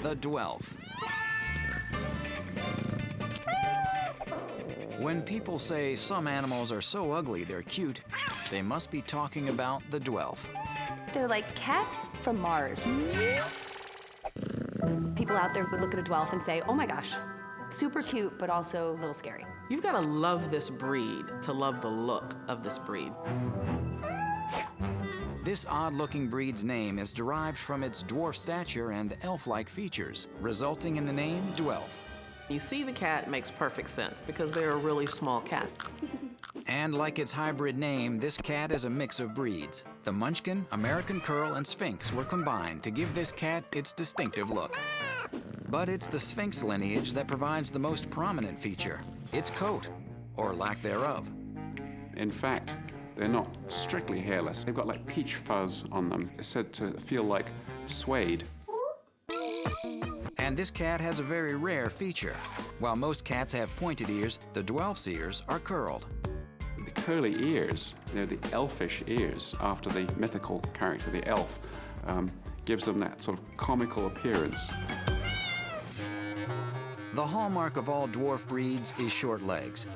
the Dwelf. When people say some animals are so ugly they're cute, they must be talking about the Dwelf. They're like cats from Mars. People out there would look at a Dwelf and say, oh my gosh, super cute, but also a little scary. You've got to love this breed to love the look of this breed. This odd-looking breed's name is derived from its dwarf stature and elf-like features, resulting in the name Dwelf. You see the cat makes perfect sense because they're a really small cat. And like its hybrid name, this cat is a mix of breeds. The Munchkin, American Curl, and Sphinx were combined to give this cat its distinctive look. But it's the Sphinx lineage that provides the most prominent feature, its coat, or lack thereof. In fact, they're not strictly hairless. They've got like peach fuzz on them. It's said to feel like suede. And this cat has a very rare feature. While most cats have pointed ears, the Dwelf's ears are curled. The curly ears, the elfish ears, after the mythical character, the elf, gives them that sort of comical appearance. The hallmark of all dwarf breeds is short legs.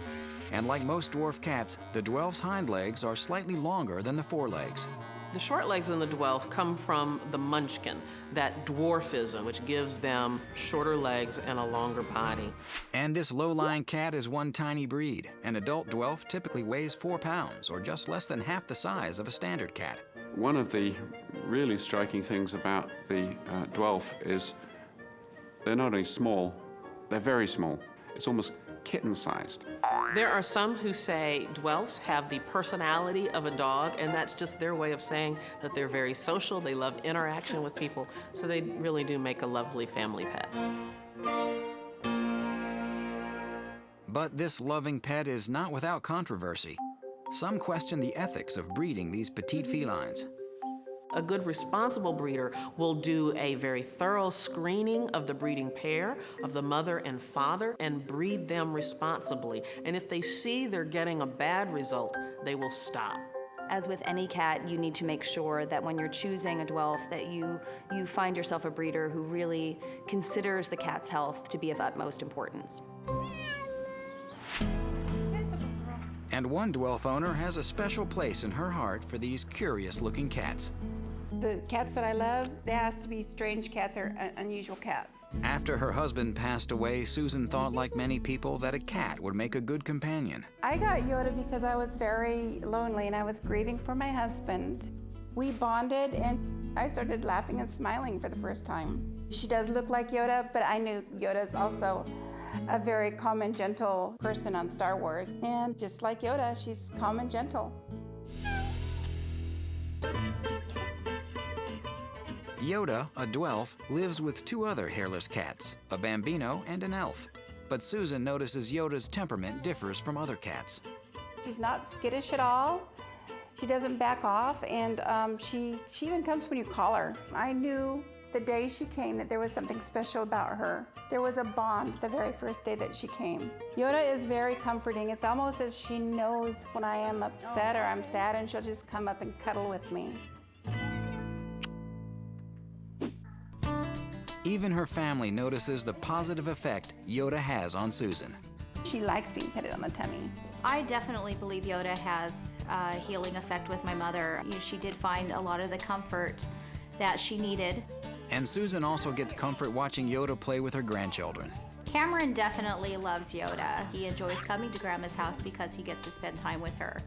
And like most dwarf cats, the Dwelf's hind legs are slightly longer than the forelegs. The short legs in the Dwelf come from the Munchkin, that dwarfism, which gives them shorter legs and a longer body. And this low-lying cat is one tiny breed. An adult Dwelf typically weighs 4 pounds, or just less than half the size of a standard cat. One of the really striking things about the Dwelf is they're not only small, they're very small. It's almost kitten-sized. There are some who say Dwelfs have the personality of a dog, and that's just their way of saying that they're very social, they love interaction with people, so they really do make a lovely family pet. But this loving pet is not without controversy. Some question the ethics of breeding these petite felines. A good responsible breeder will do a very thorough screening of the breeding pair, of the mother and father, and breed them responsibly. And if they see they're getting a bad result, they will stop. As with any cat, you need to make sure that when you're choosing a Dwelf that you find yourself a breeder who really considers the cat's health to be of utmost importance. And one Dwelf owner has a special place in her heart for these curious-looking cats. The cats that I love, there has to be strange cats or unusual cats. After her husband passed away, Susan thought, like many people, that a cat would make a good companion. I got Yoda because I was very lonely and I was grieving for my husband. We bonded and I started laughing and smiling for the first time. She does look like Yoda, but I knew Yoda's also a very calm and gentle person on Star Wars. And just like Yoda, she's calm and gentle. Yoda, a Dwelf, lives with 2 other hairless cats, a Bambino and an elf. But Susan notices Yoda's temperament differs from other cats. She's not skittish at all. She doesn't back off, and she even comes when you call her. I knew the day she came that there was something special about her. There was a bond the very first day that she came. Yoda is very comforting. It's almost as she knows when I am upset or I'm sad, and she'll just come up and cuddle with me. Even her family notices the positive effect Yoda has on Susan. She likes being petted on the tummy. I definitely believe Yoda has a healing effect with my mother. She did find a lot of the comfort that she needed. And Susan also gets comfort watching Yoda play with her grandchildren. Cameron definitely loves Yoda. He enjoys coming to Grandma's house because he gets to spend time with her.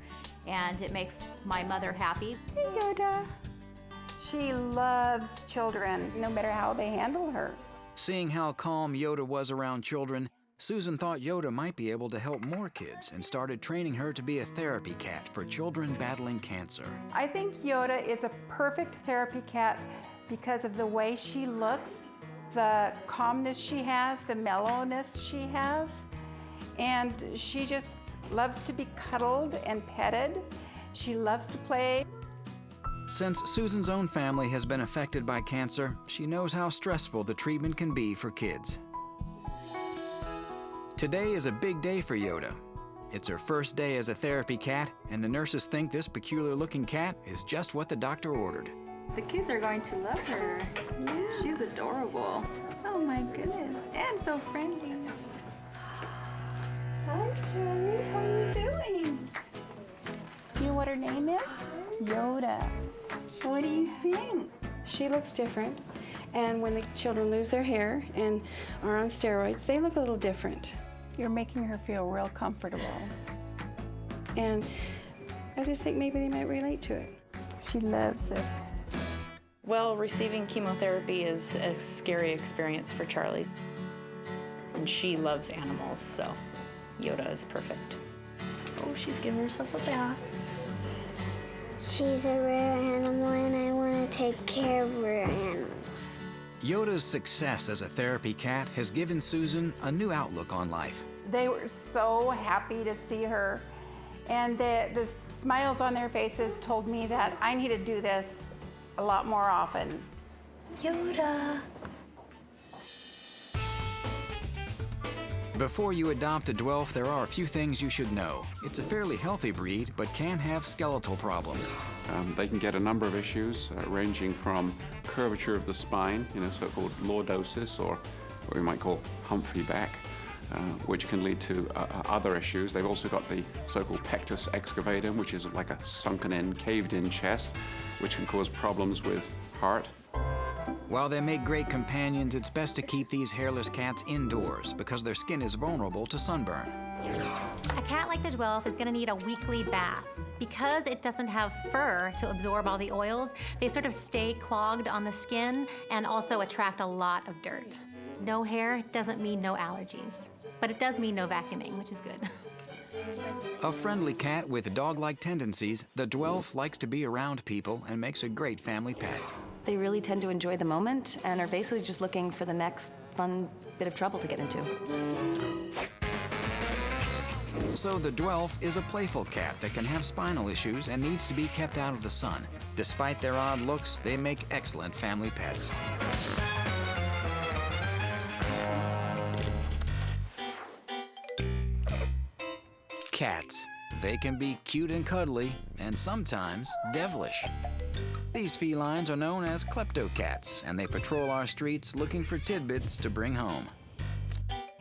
And it makes my mother happy. Hey, Yoda. She loves children, no matter how they handle her. Seeing how calm Yoda was around children, Susan thought Yoda might be able to help more kids and started training her to be a therapy cat for children battling cancer. I think Yoda is a perfect therapy cat because of the way she looks, the calmness she has, the mellowness she has, and she just loves to be cuddled and petted. She loves to play. Since Susan's own family has been affected by cancer, she knows how stressful the treatment can be for kids. Today is a big day for Yoda. It's her first day as a therapy cat, and the nurses think this peculiar-looking cat is just what the doctor ordered. The kids are going to love her. Yeah. She's adorable. Oh my goodness, and so friendly. Hi, Charlie. How are you doing? You know what her name is? Yoda. What do you think? She looks different, and when the children lose their hair and are on steroids, they look a little different. You're making her feel real comfortable. And I just think maybe they might relate to it. She loves this. Well, receiving chemotherapy is a scary experience for Charlie. And she loves animals, so Yoda is perfect. Oh, she's giving herself a bath. She's a rare animal and I want to take care of rare animals. Yoda's success as a therapy cat has given Susan a new outlook on life. They were so happy to see her, and the smiles on their faces told me that I need to do this a lot more often. Yoda. Before you adopt a Dwelf, there are a few things you should know. It's a fairly healthy breed, but can have skeletal problems. They can get a number of issues, ranging from curvature of the spine, so-called lordosis, or what we might call humphrey back, which can lead to other issues. They've also got the so-called pectus excavatum, which is like a sunken-in, caved-in chest, which can cause problems with heart. While they make great companions, it's best to keep these hairless cats indoors because their skin is vulnerable to sunburn. A cat like the Dwelf is gonna need a weekly bath. Because it doesn't have fur to absorb all the oils, they sort of stay clogged on the skin and also attract a lot of dirt. No hair doesn't mean no allergies, but it does mean no vacuuming, which is good. A friendly cat with dog-like tendencies, the Dwelf likes to be around people and makes a great family pet. They really tend to enjoy the moment and are basically just looking for the next fun bit of trouble to get into. So the Dwelf is a playful cat that can have spinal issues and needs to be kept out of the sun. Despite their odd looks, they make excellent family pets. Cats. They can be cute and cuddly, and sometimes devilish. These felines are known as Klepto Cats, and they patrol our streets looking for tidbits to bring home.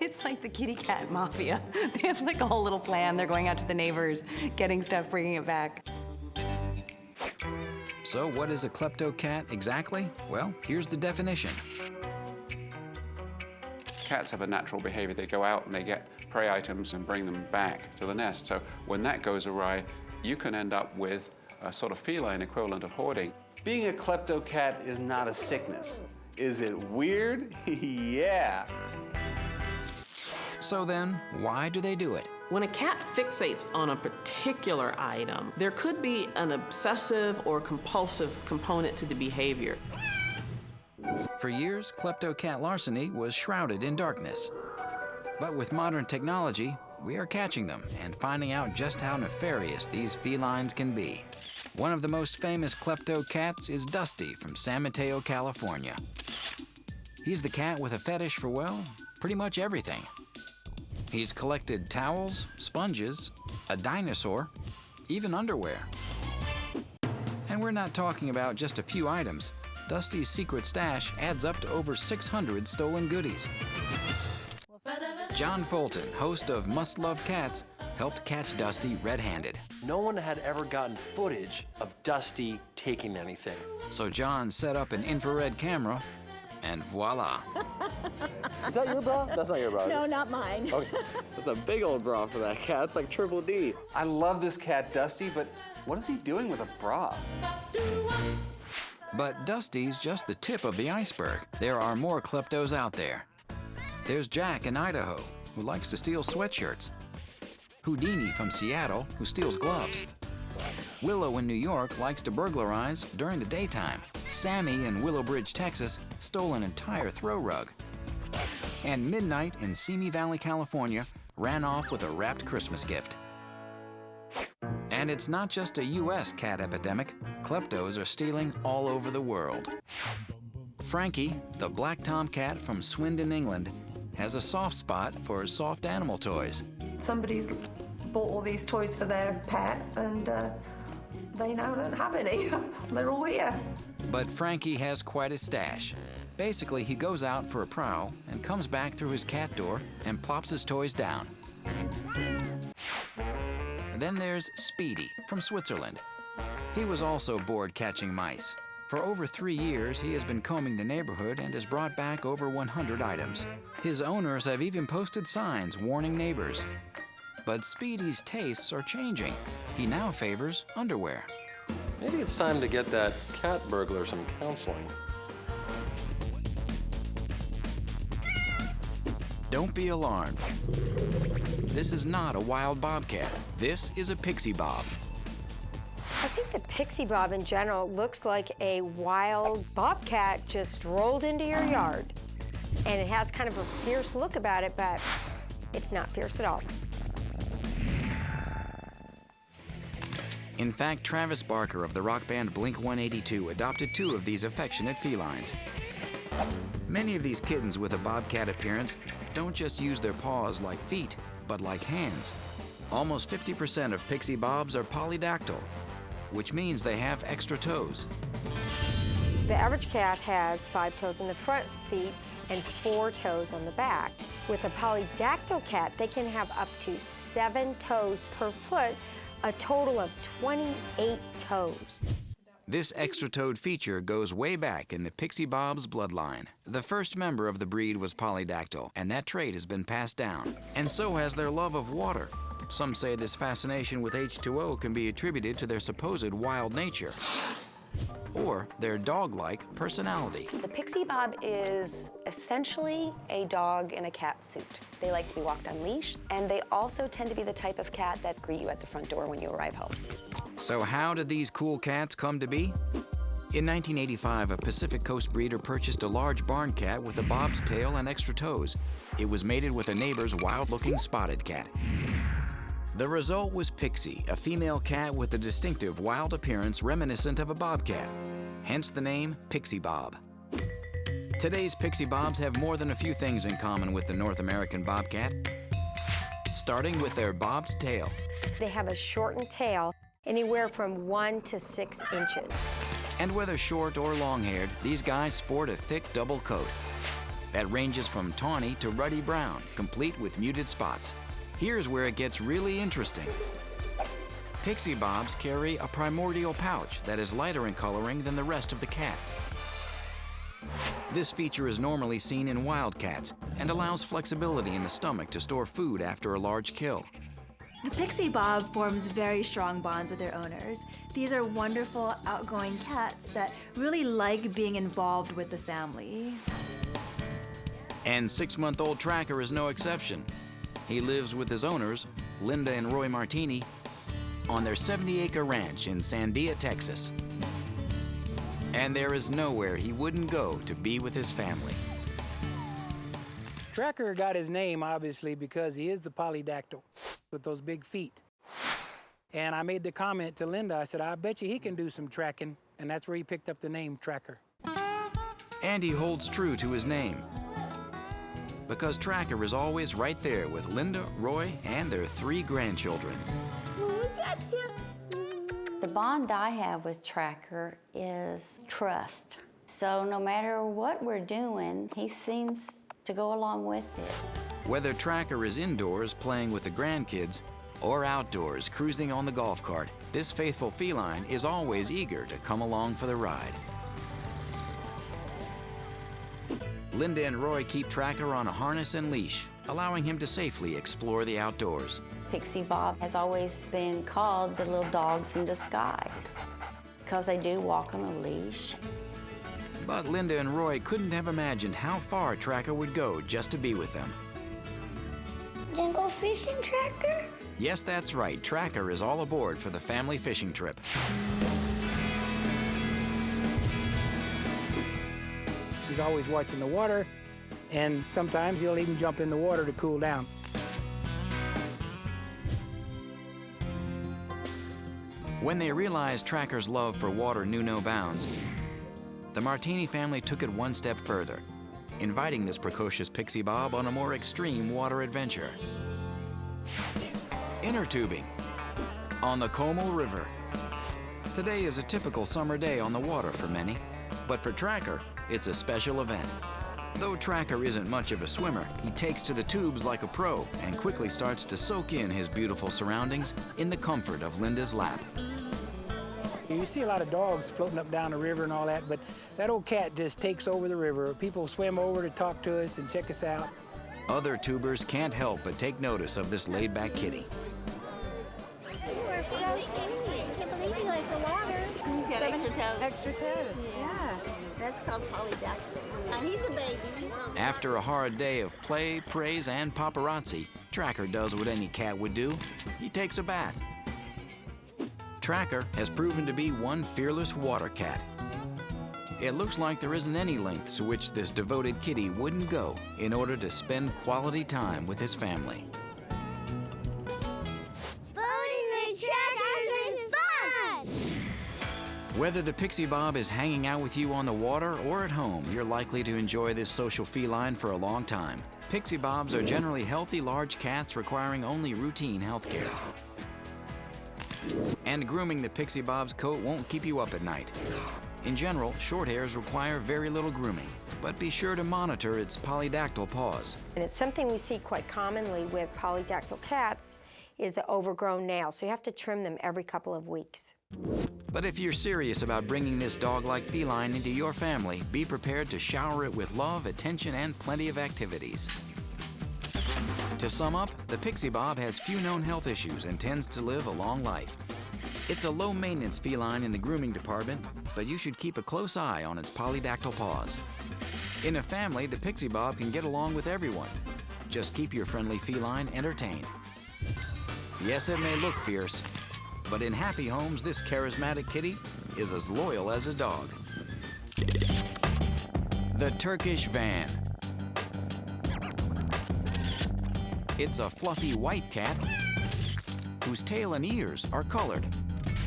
It's like the kitty cat mafia. They have like a whole little plan. They're going out to the neighbors, getting stuff, bringing it back. So what is a Klepto Cat exactly? Well, here's the definition. Cats have a natural behavior. They go out and they get prey items and bring them back to the nest. So when that goes awry, you can end up with a sort of feline equivalent of hoarding. Being a klepto cat is not a sickness. Is it weird? Yeah. So then, why do they do it? When a cat fixates on a particular item, there could be an obsessive or compulsive component to the behavior. For years, Klepto Cat larceny was shrouded in darkness. But with modern technology, we are catching them and finding out just how nefarious these felines can be. One of the most famous Klepto Cats is Dusty from San Mateo, California. He's the cat with a fetish for, well, pretty much everything. He's collected towels, sponges, a dinosaur, even underwear. And we're not talking about just a few items. Dusty's secret stash adds up to over 600 stolen goodies. John Fulton, host of Must Love Cats, helped catch Dusty red-handed. No one had ever gotten footage of Dusty taking anything. So John set up an infrared camera, and voila. Is that your bra? That's not your bra. No, not mine. Okay. That's a big old bra for that cat. It's like triple D. I love this cat, Dusty, but what is he doing with a bra? But Dusty's just the tip of the iceberg. There are more kleptos out there. There's Jack in Idaho, who likes to steal sweatshirts. Houdini from Seattle, who steals gloves. Willow in New York likes to burglarize during the daytime. Sammy in Willowbridge, Texas, stole an entire throw rug. And Midnight in Simi Valley, California, ran off with a wrapped Christmas gift. And it's not just a US cat epidemic. Kleptos are stealing all over the world. Frankie, the black tomcat from Swindon, England, has a soft spot for soft animal toys. Somebody's bought all these toys for their pet, and they don't have any. They're all here. But Frankie has quite a stash. Basically, he goes out for a prowl and comes back through his cat door and plops his toys down. Then there's Speedy from Switzerland. He was also bored catching mice. For over 3 years, he has been combing the neighborhood and has brought back over 100 items. His owners have even posted signs warning neighbors. But Speedy's tastes are changing. He now favors underwear. Maybe it's time to get that cat burglar some counseling. Don't be alarmed. This is not a wild bobcat. This is a Pixie-Bob. I think the Pixie-Bob in general looks like a wild bobcat just rolled into your yard. And it has kind of a fierce look about it, but it's not fierce at all. In fact, Travis Barker of the rock band Blink-182 adopted 2 of these affectionate felines. Many of these kittens with a bobcat appearance don't just use their paws like feet, but like hands. Almost 50% of Pixie-Bobs are polydactyl, which means they have extra toes. The average cat has 5 toes on the front feet and 4 toes on the back. With a polydactyl cat, they can have up to 7 toes per foot, a total of 28 toes. This extra-toed feature goes way back in the Pixie-Bob's bloodline. The first member of the breed was polydactyl, and that trait has been passed down. And so has their love of water. Some say this fascination with H2O can be attributed to their supposed wild nature, or their dog-like personality. The Pixie-Bob is essentially a dog in a cat suit. They like to be walked on leash, and they also tend to be the type of cat that greet you at the front door when you arrive home. So how did these cool cats come to be? In 1985, a Pacific Coast breeder purchased a large barn cat with a bobbed tail and extra toes. It was mated with a neighbor's wild-looking spotted cat. The result was Pixie, a female cat with a distinctive wild appearance reminiscent of a bobcat, hence the name Pixie-Bob. Today's Pixie-Bobs have more than a few things in common with the North American bobcat, starting with their bobbed tail. They have a shortened tail, anywhere from 1 to 6 inches. And whether short or long-haired, these guys sport a thick double coat that ranges from tawny to ruddy brown, complete with muted spots. Here's where it gets really interesting. Pixie-Bobs carry a primordial pouch that is lighter in coloring than the rest of the cat. This feature is normally seen in wildcats and allows flexibility in the stomach to store food after a large kill. The Pixie-Bob forms very strong bonds with their owners. These are wonderful, outgoing cats that really like being involved with the family. And 6-month-old Tracker is no exception. He lives with his owners, Linda and Roy Martini, on their 70-acre ranch in Sandia, Texas. And there is nowhere he wouldn't go to be with his family. Tracker got his name, obviously, because he is the polydactyl with those big feet. And I made the comment to Linda, I said, I bet you he can do some tracking, and that's where he picked up the name Tracker. And he holds true to his name, because Tracker is always right there with Linda, Roy, and their 3 grandchildren. The bond I have with Tracker is trust. So no matter what we're doing, he seems to go along with it. Whether Tracker is indoors playing with the grandkids or outdoors cruising on the golf cart, this faithful feline is always eager to come along for the ride. Linda and Roy keep Tracker on a harness and leash, allowing him to safely explore the outdoors. Pixie-Bob has always been called the little dogs in disguise because they do walk on a leash. But Linda and Roy couldn't have imagined how far Tracker would go just to be with them. Gonna go fishing, Tracker? Yes, that's right. Tracker is all aboard for the family fishing trip. He's always watching the water, and sometimes he'll even jump in the water to cool down. When they realized Tracker's love for water knew no bounds, the Martini family took it one step further, inviting this precocious Pixie-Bob on a more extreme water adventure. Inner tubing on the Como River. Today is a typical summer day on the water for many, but for Tracker, it's a special event. Though Tracker isn't much of a swimmer, he takes to the tubes like a pro and quickly starts to soak in his beautiful surroundings in the comfort of Linda's lap. You see a lot of dogs floating up down the river and all that, but that old cat just takes over the river. People swim over to talk to us and check us out. Other tubers can't help but take notice of this laid-back kitty. You are so skinny. I can't believe you like the water. He's got extra toes. Extra toes. Yeah. That's called polydactyl. And he's a baby. He's not After a hard day of play, praise, and paparazzi, Tracker does what any cat would do. He takes a bath. Tracker has proven to be one fearless water cat. It looks like there isn't any length to which this devoted kitty wouldn't go in order to spend quality time with his family. Boating with Tracker is fun! Whether the Pixie-Bob is hanging out with you on the water or at home, you're likely to enjoy this social feline for a long time. Pixie-Bobs are generally healthy, large cats requiring only routine health care. And grooming the Pixie-Bob's coat won't keep you up at night. In general, short hairs require very little grooming, but be sure to monitor its polydactyl paws. And it's something we see quite commonly with polydactyl cats is the overgrown nails, so you have to trim them every couple of weeks. But if you're serious about bringing this dog-like feline into your family, be prepared to shower it with love, attention, and plenty of activities. To sum up, the Pixie-Bob has few known health issues and tends to live a long life. It's a low-maintenance feline in the grooming department, but you should keep a close eye on its polydactyl paws. In a family, the Pixie-Bob can get along with everyone. Just keep your friendly feline entertained. Yes, it may look fierce, but in happy homes, this charismatic kitty is as loyal as a dog. The Turkish Van. It's a fluffy white cat whose tail and ears are colored.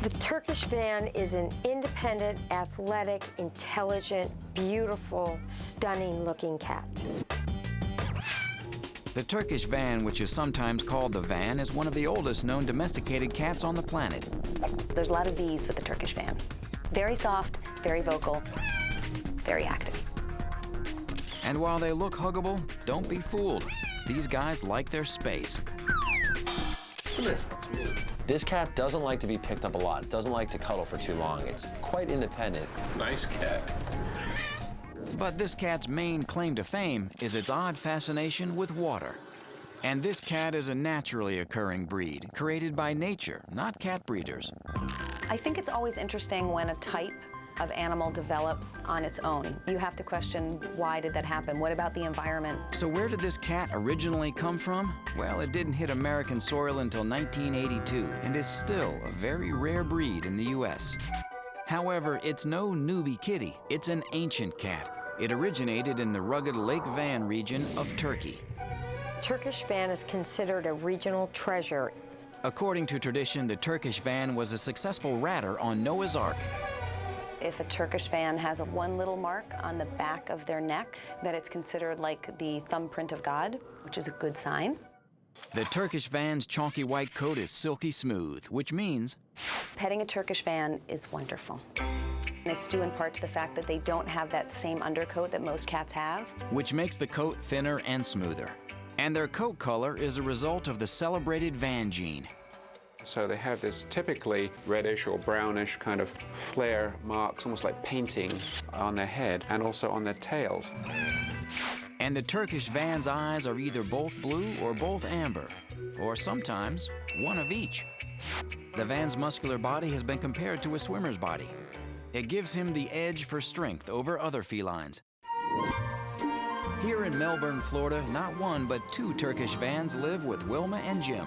The Turkish Van is an independent, athletic, intelligent, beautiful, stunning-looking cat. The Turkish Van, which is sometimes called the Van, is one of the oldest known domesticated cats on the planet. There's a lot of V's with the Turkish Van. Very soft, very vocal, very active. And while they look huggable, don't be fooled. These guys like their space. Come here. This cat doesn't like to be picked up a lot. It doesn't like to cuddle for too long. It's quite independent. Nice cat. But this cat's main claim to fame is its odd fascination with water. And this cat is a naturally occurring breed, created by nature, not cat breeders. I think it's always interesting when a type of animal develops on its own. You have to question, why did that happen? What about the environment? So where did this cat originally come from? Well, it didn't hit American soil until 1982 and is still a very rare breed in the US. However, it's no newbie kitty. It's an ancient cat. It originated in the rugged Lake Van region of Turkey. Turkish Van is considered a regional treasure. According to tradition, the Turkish Van was a successful ratter on Noah's Ark. If a Turkish Van has one little mark on the back of their neck, that it's considered like the thumbprint of God, which is a good sign. The Turkish Van's chalky white coat is silky smooth, which means petting a Turkish Van is wonderful. And it's due in part to the fact that they don't have that same undercoat that most cats have. Which makes the coat thinner and smoother. And their coat color is a result of the celebrated Van gene. So they have this typically reddish or brownish kind of flare marks, almost like painting on their head and also on their tails. And the Turkish Van's eyes are either both blue or both amber, or sometimes one of each. The Van's muscular body has been compared to a swimmer's body. It gives him the edge for strength over other felines. Here in Melbourne, Florida, not one but two Turkish Vans live with Wilma and Jim.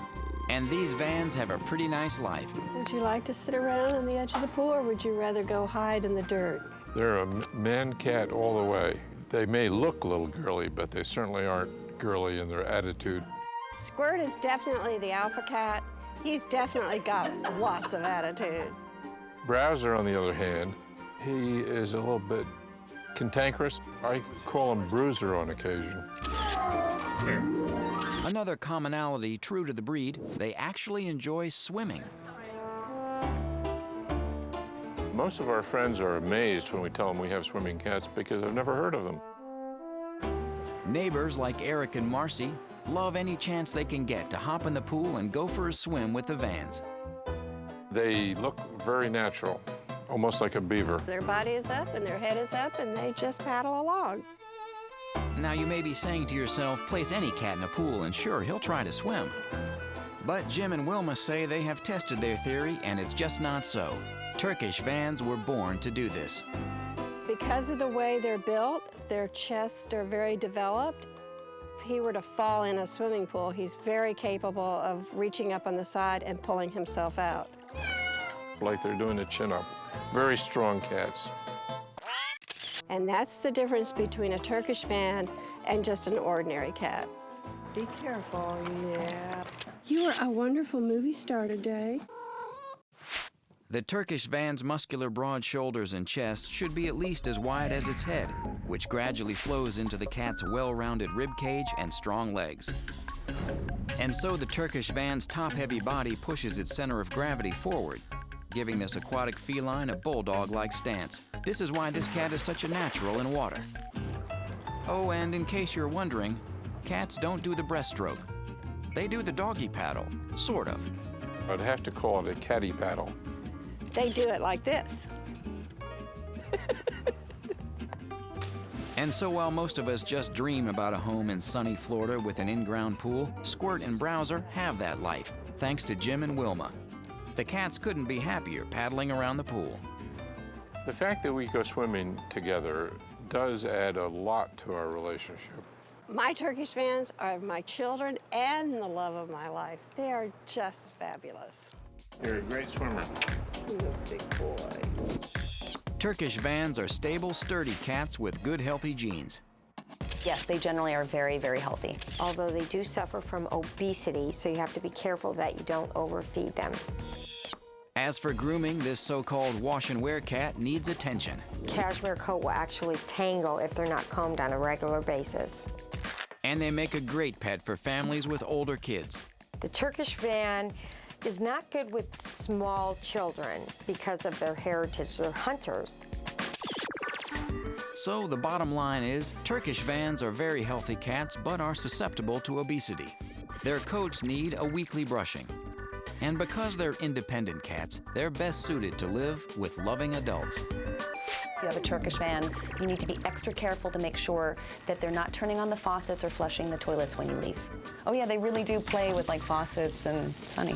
And these Vans have a pretty nice life. Would you like to sit around on the edge of the pool, or would you rather go hide in the dirt? They're a man-cat all the way. They may look a little girly, but they certainly aren't girly in their attitude. Squirt is definitely the alpha cat. He's definitely got lots of attitude. Browser, on the other hand, he is a little bit cantankerous. I call him Bruiser on occasion. Another commonality true to the breed, they actually enjoy swimming. Most of our friends are amazed when we tell them we have swimming cats because they've never heard of them. Neighbors like Eric and Marcy love any chance they can get to hop in the pool and go for a swim with the Vans. They look very natural, almost like a beaver. Their body is up and their head is up and they just paddle along. Now you may be saying to yourself, place any cat in a pool and sure, he'll try to swim. But Jim and Wilma say they have tested their theory and it's just not so. Turkish Vans were born to do this. Because of the way they're built, their chests are very developed. If he were to fall in a swimming pool, he's very capable of reaching up on the side and pulling himself out. Like they're doing a chin-up. Very strong cats. And that's the difference between a Turkish Van and just an ordinary cat. Be careful, yeah. You are a wonderful movie star today. The Turkish Van's muscular broad shoulders and chest should be at least as wide as its head, which gradually flows into the cat's well-rounded rib cage and strong legs. And so the Turkish Van's top-heavy body pushes its center of gravity forward, giving this aquatic feline a bulldog-like stance. This is why this cat is such a natural in water. Oh, and in case you're wondering, cats don't do the breaststroke. They do the doggy paddle, sort of. I'd have to call it a catty paddle. They do it like this. And so while most of us just dream about a home in sunny Florida with an in-ground pool, Squirt and Browser have that life, thanks to Jim and Wilma. The cats couldn't be happier paddling around the pool. The fact that we go swimming together does add a lot to our relationship. My Turkish Vans are my children and the love of my life. They are just fabulous. You're a great swimmer. You're a big boy. Turkish Vans are stable, sturdy cats with good, healthy genes. Yes, they generally are very, very healthy. Although they do suffer from obesity, so you have to be careful that you don't overfeed them. As for grooming, this so-called wash-and-wear cat needs attention. Cashmere coat will actually tangle if they're not combed on a regular basis. And they make a great pet for families with older kids. The Turkish Van is not good with small children because of their heritage. They're hunters. So the bottom line is, Turkish Vans are very healthy cats but are susceptible to obesity. Their coats need a weekly brushing. And because they're independent cats, they're best suited to live with loving adults. If you have a Turkish Van, you need to be extra careful to make sure that they're not turning on the faucets or flushing the toilets when you leave. Oh yeah, they really do play with like faucets and it's funny.